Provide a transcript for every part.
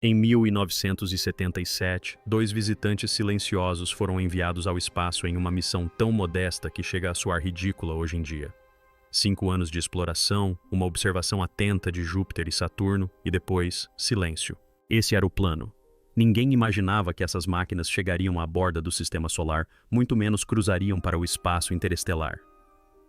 Em 1977, dois visitantes silenciosos foram enviados ao espaço em uma missão tão modesta que chega a soar ridícula hoje em dia. 5 anos de exploração, uma observação atenta de Júpiter e Saturno e depois, silêncio. Esse era o plano. Ninguém imaginava que essas máquinas chegariam à borda do Sistema Solar, muito menos cruzariam para o espaço interestelar.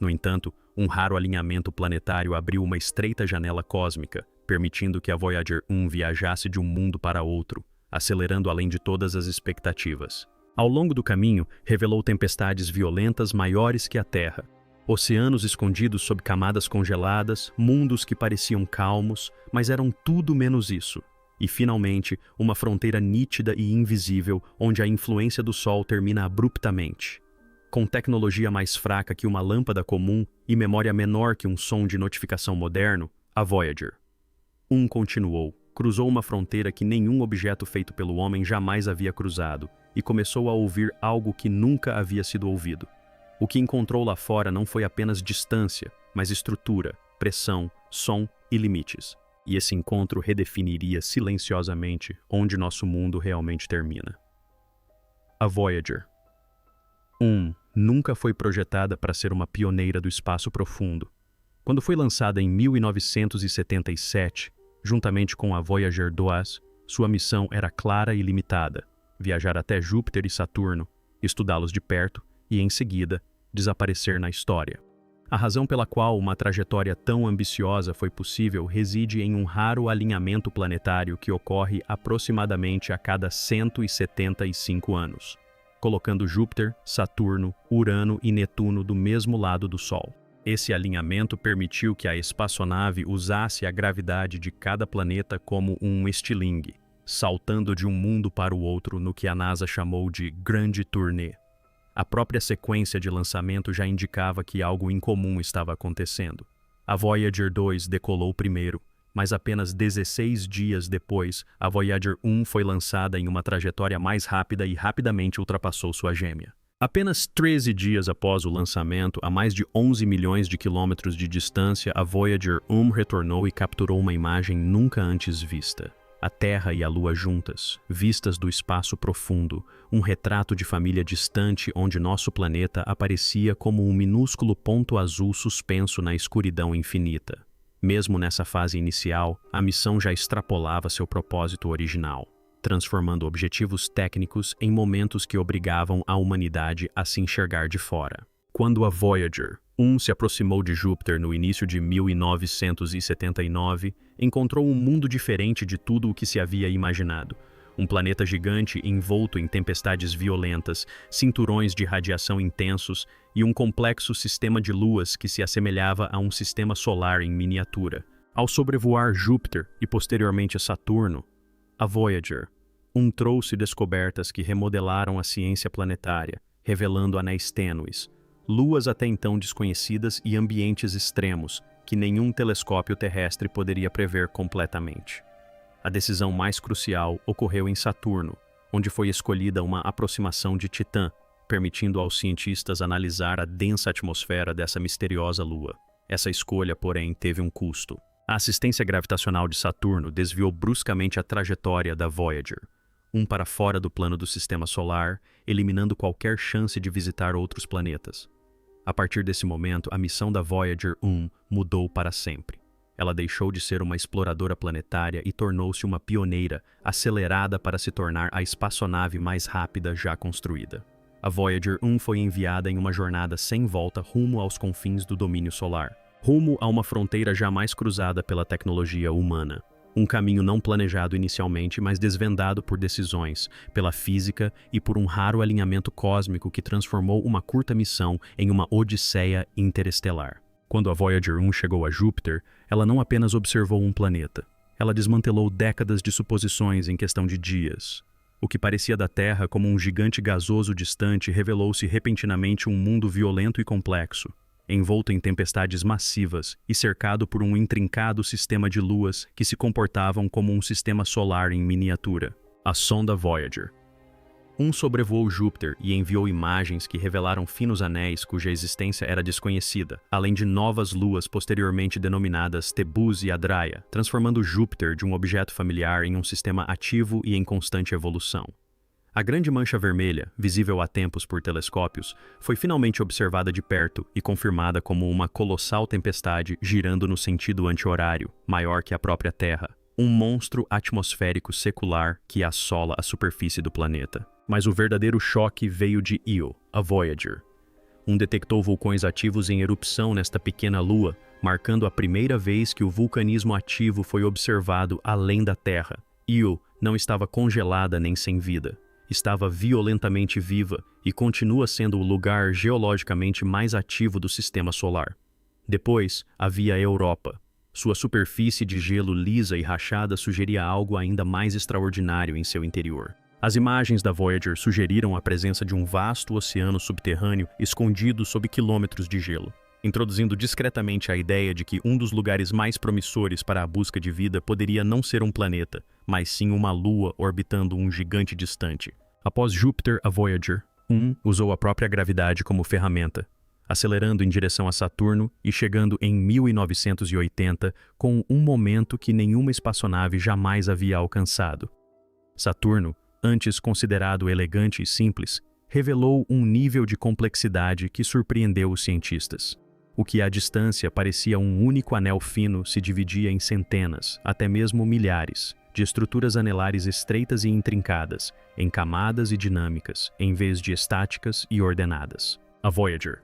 No entanto, um raro alinhamento planetário abriu uma estreita janela cósmica, permitindo que a Voyager 1 viajasse de um mundo para outro, acelerando além de todas as expectativas. Ao longo do caminho, revelou tempestades violentas maiores que a Terra, oceanos escondidos sob camadas congeladas, mundos que pareciam calmos, mas eram tudo menos isso. E, finalmente, uma fronteira nítida e invisível, onde a influência do Sol termina abruptamente. Com tecnologia mais fraca que uma lâmpada comum e memória menor que um som de notificação moderno, a Voyager 1 continuou, cruzou uma fronteira que nenhum objeto feito pelo homem jamais havia cruzado e começou a ouvir algo que nunca havia sido ouvido. O que encontrou lá fora não foi apenas distância, mas estrutura, pressão, som e limites. E esse encontro redefiniria silenciosamente onde nosso mundo realmente termina. A Voyager 1 nunca foi projetada para ser uma pioneira do espaço profundo. Quando foi lançada em 1977, juntamente com a Voyager 2, sua missão era clara e limitada: viajar até Júpiter e Saturno, estudá-los de perto e, em seguida, desaparecer na história. A razão pela qual uma trajetória tão ambiciosa foi possível reside em um raro alinhamento planetário que ocorre aproximadamente a cada 175 anos, colocando Júpiter, Saturno, Urano e Netuno do mesmo lado do Sol. Esse alinhamento permitiu que a espaçonave usasse a gravidade de cada planeta como um estilingue, saltando de um mundo para o outro no que a NASA chamou de Grande Turnê. A própria sequência de lançamento já indicava que algo incomum estava acontecendo. A Voyager 2 decolou primeiro, mas apenas 16 dias depois, a Voyager 1 foi lançada em uma trajetória mais rápida e rapidamente ultrapassou sua gêmea. Apenas 13 dias após o lançamento, a mais de 11 milhões de quilômetros de distância, a Voyager 1 retornou e capturou uma imagem nunca antes vista. A Terra e a Lua juntas, vistas do espaço profundo, um retrato de família distante onde nosso planeta aparecia como um minúsculo ponto azul suspenso na escuridão infinita. Mesmo nessa fase inicial, a missão já extrapolava seu propósito original, transformando objetivos técnicos em momentos que obrigavam a humanidade a se enxergar de fora. Quando a Voyager 1 se aproximou de Júpiter no início de 1979, encontrou um mundo diferente de tudo o que se havia imaginado. Um planeta gigante envolto em tempestades violentas, cinturões de radiação intensos e um complexo sistema de luas que se assemelhava a um sistema solar em miniatura. Ao sobrevoar Júpiter e posteriormente Saturno, a Voyager 1 trouxe descobertas que remodelaram a ciência planetária, revelando anéis tênues, luas até então desconhecidas e ambientes extremos que nenhum telescópio terrestre poderia prever completamente. A decisão mais crucial ocorreu em Saturno, onde foi escolhida uma aproximação de Titã, permitindo aos cientistas analisar a densa atmosfera dessa misteriosa lua. Essa escolha, porém, teve um custo. A assistência gravitacional de Saturno desviou bruscamente a trajetória da Voyager 1 para fora do plano do Sistema Solar, eliminando qualquer chance de visitar outros planetas. A partir desse momento, a missão da Voyager 1 mudou para sempre. Ela deixou de ser uma exploradora planetária e tornou-se uma pioneira, acelerada para se tornar a espaçonave mais rápida já construída. A Voyager 1 foi enviada em uma jornada sem volta rumo aos confins do domínio solar, rumo a uma fronteira jamais cruzada pela tecnologia humana. Um caminho não planejado inicialmente, mas desvendado por decisões, pela física e por um raro alinhamento cósmico que transformou uma curta missão em uma odisseia interestelar. Quando a Voyager 1 chegou a Júpiter, ela não apenas observou um planeta. Ela desmantelou décadas de suposições em questão de dias. O que parecia da Terra como um gigante gasoso distante revelou-se repentinamente um mundo violento e complexo, envolto em tempestades massivas e cercado por um intrincado sistema de luas que se comportavam como um sistema solar em miniatura. A sonda Voyager Sobrevoou Júpiter e enviou imagens que revelaram finos anéis cuja existência era desconhecida, além de novas luas posteriormente denominadas Tebus e Adraia, transformando Júpiter de um objeto familiar em um sistema ativo e em constante evolução. A grande mancha vermelha, visível há tempos por telescópios, foi finalmente observada de perto e confirmada como uma colossal tempestade girando no sentido anti-horário, maior que a própria Terra, um monstro atmosférico secular que assola a superfície do planeta. Mas o verdadeiro choque veio de Io, a Voyager. Detectou vulcões ativos em erupção nesta pequena lua, marcando a primeira vez que o vulcanismo ativo foi observado além da Terra. Io não estava congelada nem sem vida. Estava violentamente viva e continua sendo o lugar geologicamente mais ativo do sistema solar. Depois, havia a Europa. Sua superfície de gelo lisa e rachada sugeria algo ainda mais extraordinário em seu interior. As imagens da Voyager sugeriram a presença de um vasto oceano subterrâneo escondido sob quilômetros de gelo, introduzindo discretamente a ideia de que um dos lugares mais promissores para a busca de vida poderia não ser um planeta, mas sim uma lua orbitando um gigante distante. Após Júpiter, a Voyager 1 usou a própria gravidade como ferramenta, acelerando em direção a Saturno e chegando em 1980 com um momento que nenhuma espaçonave jamais havia alcançado. Saturno, antes considerado elegante e simples, revelou um nível de complexidade que surpreendeu os cientistas. O que à distância parecia um único anel fino se dividia em centenas, até mesmo milhares, de estruturas anelares estreitas e intrincadas, em camadas e dinâmicas, em vez de estáticas e ordenadas. A Voyager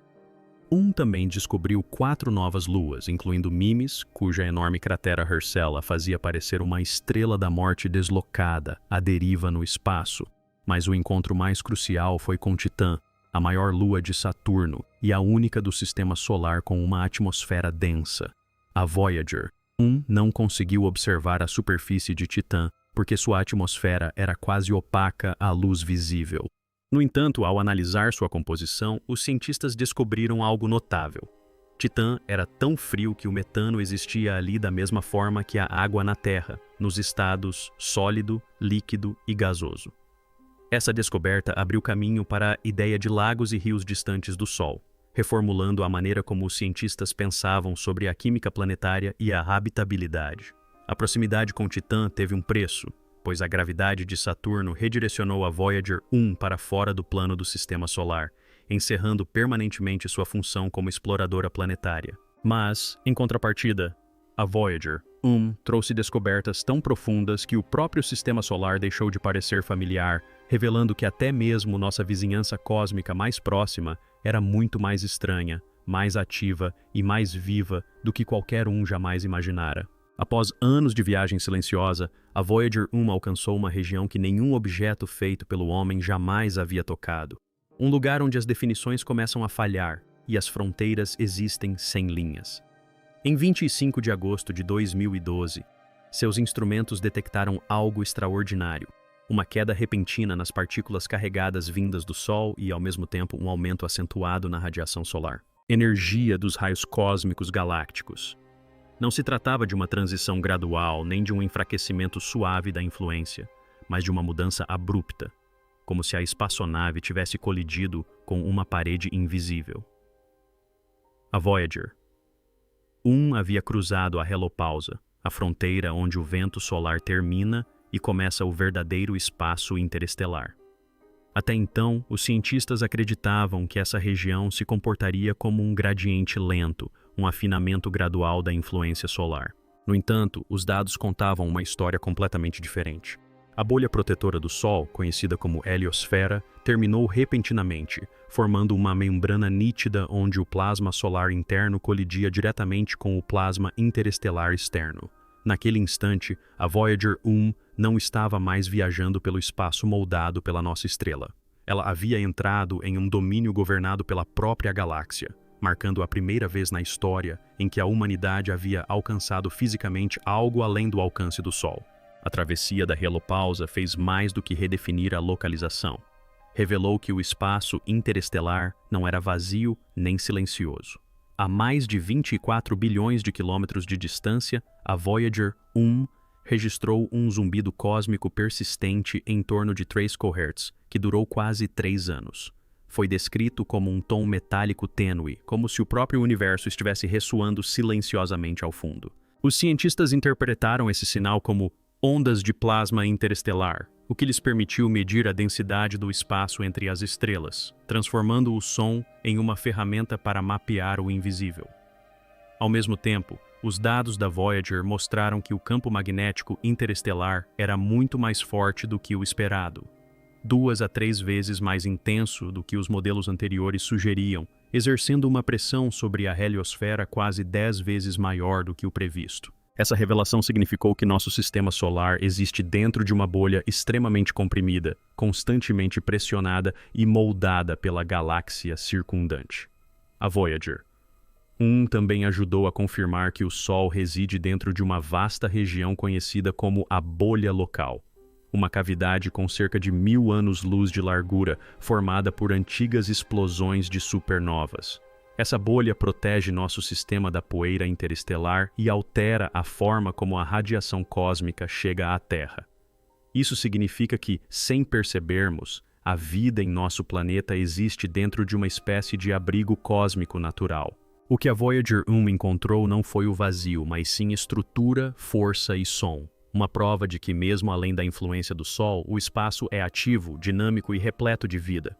também descobriu 4 novas luas, incluindo Mimes, cuja enorme cratera Herschel a fazia parecer uma estrela da morte deslocada, à deriva no espaço. Mas o encontro mais crucial foi com Titã, a maior lua de Saturno e a única do sistema solar com uma atmosfera densa. A Voyager 1 não conseguiu observar a superfície de Titã porque sua atmosfera era quase opaca à luz visível. No entanto, ao analisar sua composição, os cientistas descobriram algo notável. Titã era tão frio que o metano existia ali da mesma forma que a água na Terra, nos estados sólido, líquido e gasoso. Essa descoberta abriu caminho para a ideia de lagos e rios distantes do Sol, reformulando a maneira como os cientistas pensavam sobre a química planetária e a habitabilidade. A proximidade com Titã teve um preço, pois a gravidade de Saturno redirecionou a Voyager 1 para fora do plano do sistema solar, encerrando permanentemente sua função como exploradora planetária. Mas, em contrapartida, a Voyager 1 trouxe descobertas tão profundas que o próprio sistema solar deixou de parecer familiar, revelando que até mesmo nossa vizinhança cósmica mais próxima era muito mais estranha, mais ativa e mais viva do que qualquer um jamais imaginara. Após anos de viagem silenciosa, a Voyager 1 alcançou uma região que nenhum objeto feito pelo homem jamais havia tocado. Um lugar onde as definições começam a falhar e as fronteiras existem sem linhas. Em 25 de agosto de 2012, seus instrumentos detectaram algo extraordinário. Uma queda repentina nas partículas carregadas vindas do Sol e, ao mesmo tempo, um aumento acentuado na radiação solar. Energia dos raios cósmicos galácticos. Não se tratava de uma transição gradual nem de um enfraquecimento suave da influência, mas de uma mudança abrupta, como se a espaçonave tivesse colidido com uma parede invisível. A Voyager 1 havia cruzado a helopausa, a fronteira onde o vento solar termina e começa o verdadeiro espaço interestelar. Até então, os cientistas acreditavam que essa região se comportaria como um gradiente lento, um afinamento gradual da influência solar. No entanto, os dados contavam uma história completamente diferente. A bolha protetora do Sol, conhecida como heliosfera, terminou repentinamente, formando uma membrana nítida onde o plasma solar interno colidia diretamente com o plasma interestelar externo. Naquele instante, a Voyager 1 não estava mais viajando pelo espaço moldado pela nossa estrela. Ela havia entrado em um domínio governado pela própria galáxia, marcando a primeira vez na história em que a humanidade havia alcançado fisicamente algo além do alcance do Sol. A travessia da helopausa fez mais do que redefinir a localização. Revelou que o espaço interestelar não era vazio nem silencioso. A mais de 24 bilhões de quilômetros de distância, a Voyager 1 registrou um zumbido cósmico persistente em torno de 3 kHz, que durou quase 3 anos. Foi descrito como um tom metálico tênue, como se o próprio universo estivesse ressoando silenciosamente ao fundo. Os cientistas interpretaram esse sinal como ondas de plasma interestelar, o que lhes permitiu medir a densidade do espaço entre as estrelas, transformando o som em uma ferramenta para mapear o invisível. Ao mesmo tempo, os dados da Voyager mostraram que o campo magnético interestelar era muito mais forte do que o esperado, 2 a 3 vezes mais intenso do que os modelos anteriores sugeriam, exercendo uma pressão sobre a heliosfera quase 10 vezes maior do que o previsto. Essa revelação significou que nosso sistema solar existe dentro de uma bolha extremamente comprimida, constantemente pressionada e moldada pela galáxia circundante. A Voyager 1 também ajudou a confirmar que o Sol reside dentro de uma vasta região conhecida como a bolha local, uma cavidade com cerca de 1000 anos-luz de largura, formada por antigas explosões de supernovas. Essa bolha protege nosso sistema da poeira interestelar e altera a forma como a radiação cósmica chega à Terra. Isso significa que, sem percebermos, a vida em nosso planeta existe dentro de uma espécie de abrigo cósmico natural. O que a Voyager 1 encontrou não foi o vazio, mas sim estrutura, força e som. Uma prova de que, mesmo além da influência do Sol, o espaço é ativo, dinâmico e repleto de vida.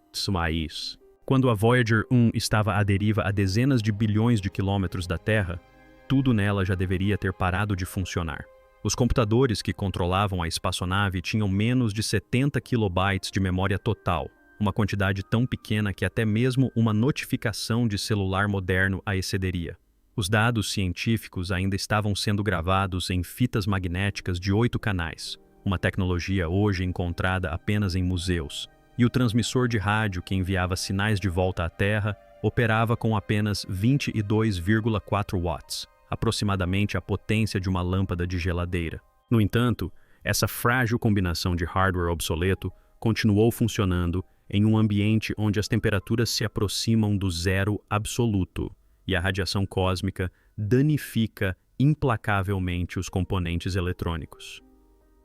Quando a Voyager 1 estava à deriva a dezenas de bilhões de quilômetros da Terra, tudo nela já deveria ter parado de funcionar. Os computadores que controlavam a espaçonave tinham menos de 70 kilobytes de memória total, uma quantidade tão pequena que até mesmo uma notificação de celular moderno a excederia. Os dados científicos ainda estavam sendo gravados em fitas magnéticas de 8 canais, uma tecnologia hoje encontrada apenas em museus, e o transmissor de rádio que enviava sinais de volta à Terra operava com apenas 22,4 watts, aproximadamente a potência de uma lâmpada de geladeira. No entanto, essa frágil combinação de hardware obsoleto continuou funcionando em um ambiente onde as temperaturas se aproximam do zero absoluto e a radiação cósmica danifica implacavelmente os componentes eletrônicos.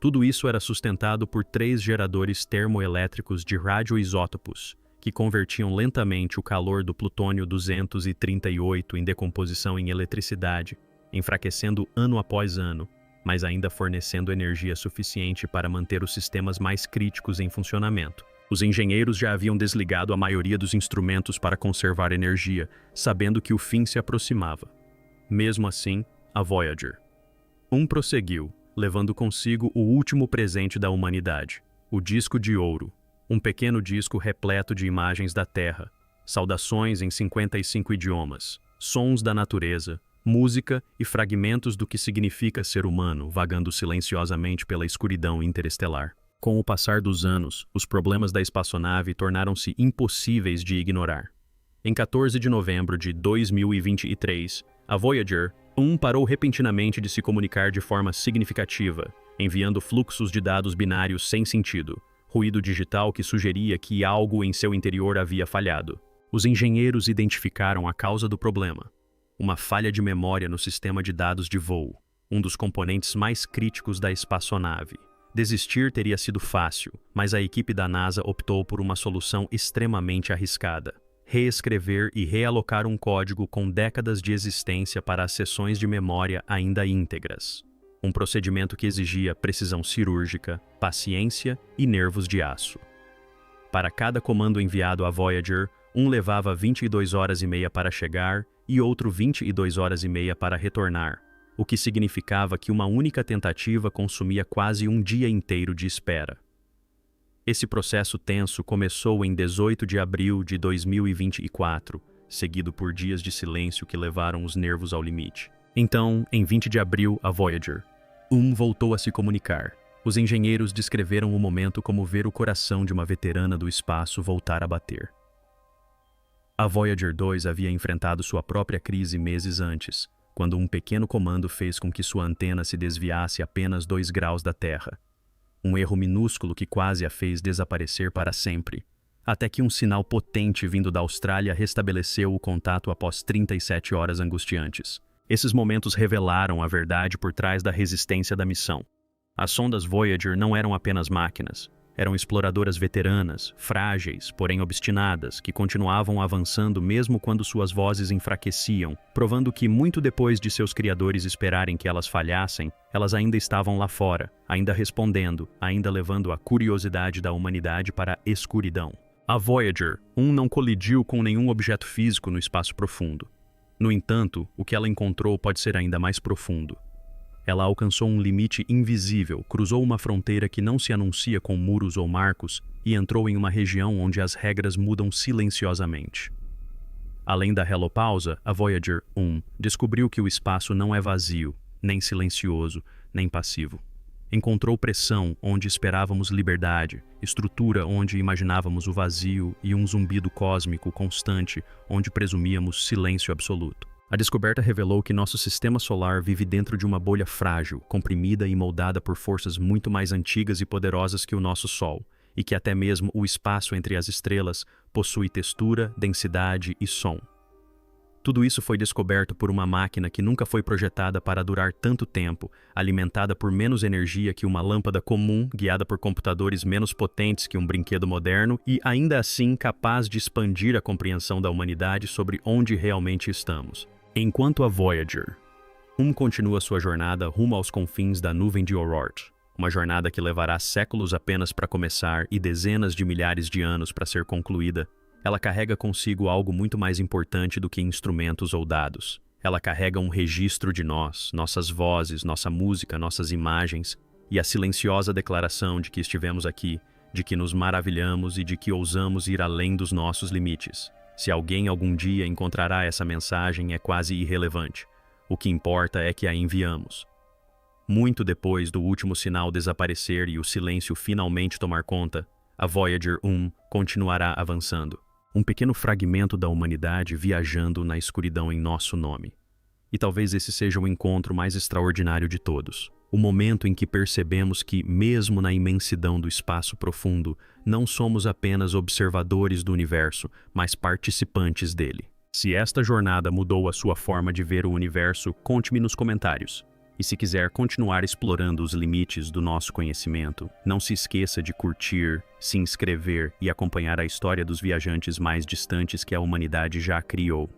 Tudo isso era sustentado por 3 geradores termoelétricos de radioisótopos, que convertiam lentamente o calor do plutônio 238 em decomposição em eletricidade, enfraquecendo ano após ano, mas ainda fornecendo energia suficiente para manter os sistemas mais críticos em funcionamento. Os engenheiros já haviam desligado a maioria dos instrumentos para conservar energia, sabendo que o fim se aproximava. Mesmo assim, a Voyager 1 prosseguiu, levando consigo o último presente da humanidade, o disco de ouro, um pequeno disco repleto de imagens da Terra, saudações em 55 idiomas, sons da natureza, música e fragmentos do que significa ser humano vagando silenciosamente pela escuridão interestelar. Com o passar dos anos, os problemas da espaçonave tornaram-se impossíveis de ignorar. Em 14 de novembro de 2023, a Voyager 1 parou repentinamente de se comunicar de forma significativa, enviando fluxos de dados binários sem sentido, ruído digital que sugeria que algo em seu interior havia falhado. Os engenheiros identificaram a causa do problema: uma falha de memória no sistema de dados de voo, um dos componentes mais críticos da espaçonave. Desistir teria sido fácil, mas a equipe da NASA optou por uma solução extremamente arriscada: reescrever e realocar um código com décadas de existência para as seções de memória ainda íntegras. Um procedimento que exigia precisão cirúrgica, paciência e nervos de aço. Para cada comando enviado à Voyager, um levava 22 horas e meia para chegar e outro 22 horas e meia para retornar, o que significava que uma única tentativa consumia quase um dia inteiro de espera. Esse processo tenso começou em 18 de abril de 2024, seguido por dias de silêncio que levaram os nervos ao limite. Então, em 20 de abril, a Voyager 1 voltou a se comunicar. Os engenheiros descreveram o momento como ver o coração de uma veterana do espaço voltar a bater. A Voyager 2 havia enfrentado sua própria crise meses antes, quando um pequeno comando fez com que sua antena se desviasse apenas 2 graus da Terra. Um erro minúsculo que quase a fez desaparecer para sempre, até que um sinal potente vindo da Austrália restabeleceu o contato após 37 horas angustiantes. Esses momentos revelaram a verdade por trás da resistência da missão. As sondas Voyager não eram apenas máquinas, Eram exploradoras veteranas, frágeis, porém obstinadas, que continuavam avançando mesmo quando suas vozes enfraqueciam, provando que, muito depois de seus criadores esperarem que elas falhassem, elas ainda estavam lá fora, ainda respondendo, ainda levando a curiosidade da humanidade para a escuridão. A Voyager 1 não colidiu com nenhum objeto físico no espaço profundo. No entanto, o que ela encontrou pode ser ainda mais profundo. Ela alcançou um limite invisível, cruzou uma fronteira que não se anuncia com muros ou marcos e entrou em uma região onde as regras mudam silenciosamente. Além da helopausa, a Voyager 1 descobriu que o espaço não é vazio, nem silencioso, nem passivo. Encontrou pressão onde esperávamos liberdade, estrutura onde imaginávamos o vazio e um zumbido cósmico constante onde presumíamos silêncio absoluto. A descoberta revelou que nosso sistema solar vive dentro de uma bolha frágil, comprimida e moldada por forças muito mais antigas e poderosas que o nosso Sol, e que até mesmo o espaço entre as estrelas possui textura, densidade e som. Tudo isso foi descoberto por uma máquina que nunca foi projetada para durar tanto tempo, alimentada por menos energia que uma lâmpada comum, guiada por computadores menos potentes que um brinquedo moderno e, ainda assim, capaz de expandir a compreensão da humanidade sobre onde realmente estamos. Enquanto a Voyager 1 continua sua jornada rumo aos confins da nuvem de Oort, uma jornada que levará séculos apenas para começar e dezenas de milhares de anos para ser concluída, ela carrega consigo algo muito mais importante do que instrumentos ou dados. Ela carrega um registro de nós, nossas vozes, nossa música, nossas imagens e a silenciosa declaração de que estivemos aqui, de que nos maravilhamos e de que ousamos ir além dos nossos limites. Se alguém algum dia encontrará essa mensagem é quase irrelevante. O que importa é que a enviamos. Muito depois do último sinal desaparecer e o silêncio finalmente tomar conta, a Voyager 1 continuará avançando. Um pequeno fragmento da humanidade viajando na escuridão em nosso nome. E talvez esse seja o encontro mais extraordinário de todos. O momento em que percebemos que, mesmo na imensidão do espaço profundo, não somos apenas observadores do universo, mas participantes dele. Se esta jornada mudou a sua forma de ver o universo, conte-me nos comentários. E se quiser continuar explorando os limites do nosso conhecimento, não se esqueça de curtir, se inscrever e acompanhar a história dos viajantes mais distantes que a humanidade já criou.